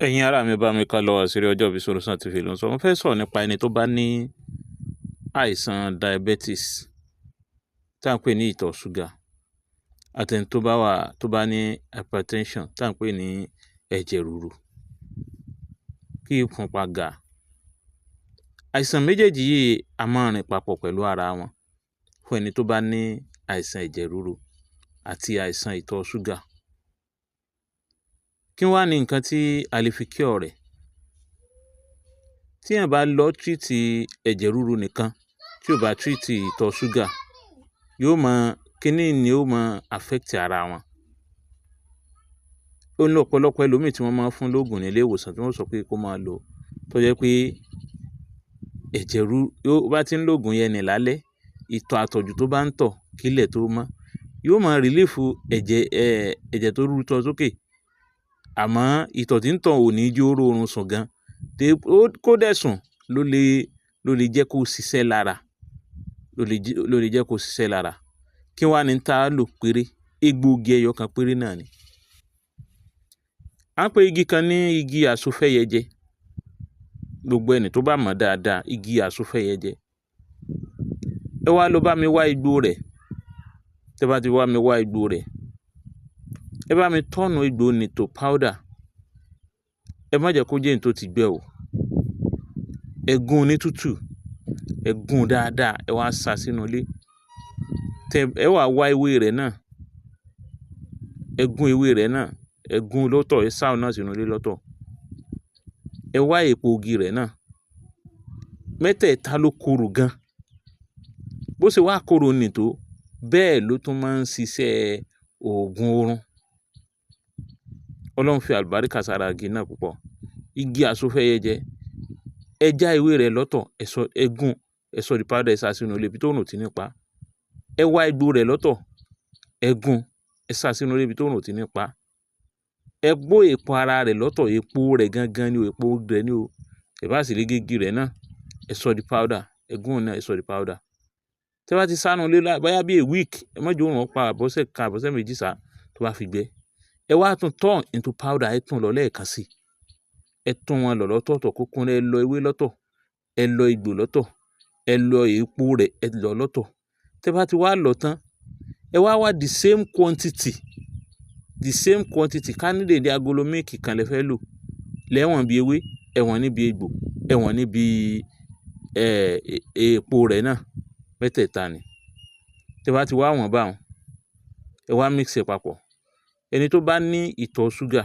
Ẹ̀yin ará mi bá mi ká lọ àṣírí ọjọ́ ìbí Solution TV ló ń sọ. Mo fẹ́ sọ̀rọ̀ nípa ẹni tó bá ní àìsàn diabetes tá à ń pè ní ìtọ̀ ṣúgà àti ẹni tó bá ní hypertension tá à ń pè ní ẹ̀jẹ̀ ríru, kí ìfúnpá ga. Àìsàn méjèèjì yìí a máa rìn papọ̀ pẹ̀lú ara wọn fún ẹni tó bá ní àìsàn ẹ̀jẹ̀ ríru àti àìsàn ìtọ̀ ṣúgà. Kí wá ní nǹkan tí a lè fi cure rẹ̀? Tí èèyàn bá lọ treat ẹ̀jẹ̀ ríru nìkan tí ò bá treat ìtọ̀ ṣúgà, kíní ni ó máa affect ara wọn. Ó ní ọ̀pọ̀lọpọ̀ ẹlòmíì tí wọ́n máa ń fún lóògùn ní ilé ìwòsàn tí wọ́n sọ pé kó máa lò, tó jẹ́ pé ẹ̀jẹ̀ ríru bá ti ń lòògùn yẹn ní lálẹ́, ìtọ̀ àtọ̀jù tó bá ń tọ̀ kílẹ̀ tó mọ́ yóò máa relief ẹ̀jẹ̀ tó rú tọ sókè, àmọ́ ìtọ̀ tí ń tọ̀ ò ní jẹ́ ó rórun sùn gan. Kó dẹ̀ sùn ló lè jẹ́ kó ṣiṣẹ́ lára, ló lè jẹ́ kó ṣiṣẹ́ lára. Kí wá ní tá a lò péré? Egbòogi ẹyọ kan péré náà ni. À ń pe igi kan ní igi àsofẹ́yẹjẹ. Gbogbo ẹni tó bá mọ̀ dáadáa, igi àsofẹ́yẹjẹ. Ẹ wá lọ bá mi wá igbó rẹ̀. Tẹ́ bá ti wá mi wá igbó rẹ̀, ẹ bá mi tọ́nù igbó ní to powder. Ẹ má jẹ́ kó jẹ́ èyí tó ti gbẹ o. Ẹ gún ní tútù, ẹ gún dáadáa, ẹ wá sa sínú ilé. Ẹ wá ewé rẹ̀ náà, ẹ gún ewé rẹ̀ náà, ẹ gún lọ́tọ̀, ẹ sá òun náà sínú ilé lọ́tọ̀. Ẹ wá èpo igi rẹ̀ náà. Mẹ́tẹ̀ẹ̀ta ló korò gan. Bó ṣe wá korò nì tó, bẹ́ẹ̀ ló tún máa ń ṣiṣẹ́ oògùn oorun. Ọlọ́run fi àlùbáríkà sára igi náà púpọ̀. Igi àsofẹ́yẹjẹ, ẹ já ewé rẹ̀ lọ́tọ̀, ẹ gún, ẹ sọ di powder, ẹ sá sínú ilé ibi tó òrùn ò tí ní pa. Ẹ wá egbò rẹ̀ lọ́tọ̀, ẹ gún, ẹ sá sínú ilé ibi tó òrùn ò tí ní pa. Ẹ bó èpo ara rẹ̀ lọ́tọ̀, èpo rẹ̀ gangan ni o, èpo rẹ̀ ni o. Ẹ bá sì rí igi rẹ̀ náà, ẹ sọ di powder, ẹ gún òun náà, ẹ sọ di powder. Tẹ́ bá ti sá nú ilé bóyá bí a week, ẹ má jẹ́ òrùn ó pa àbọ̀sẹ̀ kan àbọ̀sẹ̀ méjì sá tó bá fi gbẹ. Ẹ wá tún turn into powder, ẹ tún lọ lẹ́ẹ̀kan sí. Ẹ tún wọn lọ lọ́tọ̀ọ̀tọ̀ kó kúnná, ẹ lọ ewé lọ́tọ̀, ẹ lọ egbò lọ́tọ̀, ẹ lọ èpo rẹ̀, ẹ lọ lọ́tọ̀. Tẹ́ bá ti wá lọ tán, ẹ wá the same quantity ká ní dèdé agolo míìkì kan lẹ fẹ́ lò. Lẹ́wọ̀n bí ewé, ẹ̀wọ̀n níbi egbò, ẹ̀wọ̀n níbi èpo rẹ̀ náà. Mẹ́tẹ̀ẹ̀ta ni. Tẹ́ bá ti wá wọ̀n bá wọn, ẹ wá mix ẹ̀ papọ̀. Ẹni tó bá ní ìtọ̀ ṣúgà,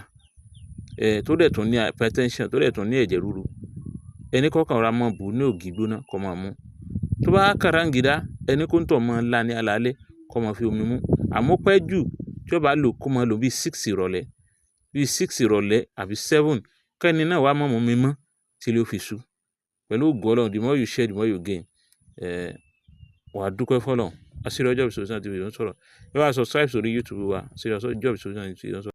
tó dẹ̀ tún ní hypertension, tó dẹ̀ tún ní ẹ̀jẹ̀ ríru, ẹni kọ́kàn ra mọ́ bù ní ògì gbóná kó máa mú. Tó bá kàráǹgídá, ẹni kó ń tọ̀ mọ́ ńlá ní alaalẹ́ kó máa fi omi mú. Àmọ́ pẹ́ jù tí ó bá lò kó máa lò bí 6 ìrọ̀lẹ́ àbí 7. Kẹ́ni náà wá mọ́ mi mọ́ tí ilé ó fi ṣú. Pẹ̀lú ògo Ọlọ́run, the more you share, the more you gain. Wà á dúpẹ́ fọ́lọ́run. Àṣírí ọjọ́ ìbí Solution TV ló ń sọ̀rọ̀. Ẹ wá subscribe sórí YouTube wa, àṣírí ọjọ́ ìbí Solution TV ló ń sọ̀rọ̀.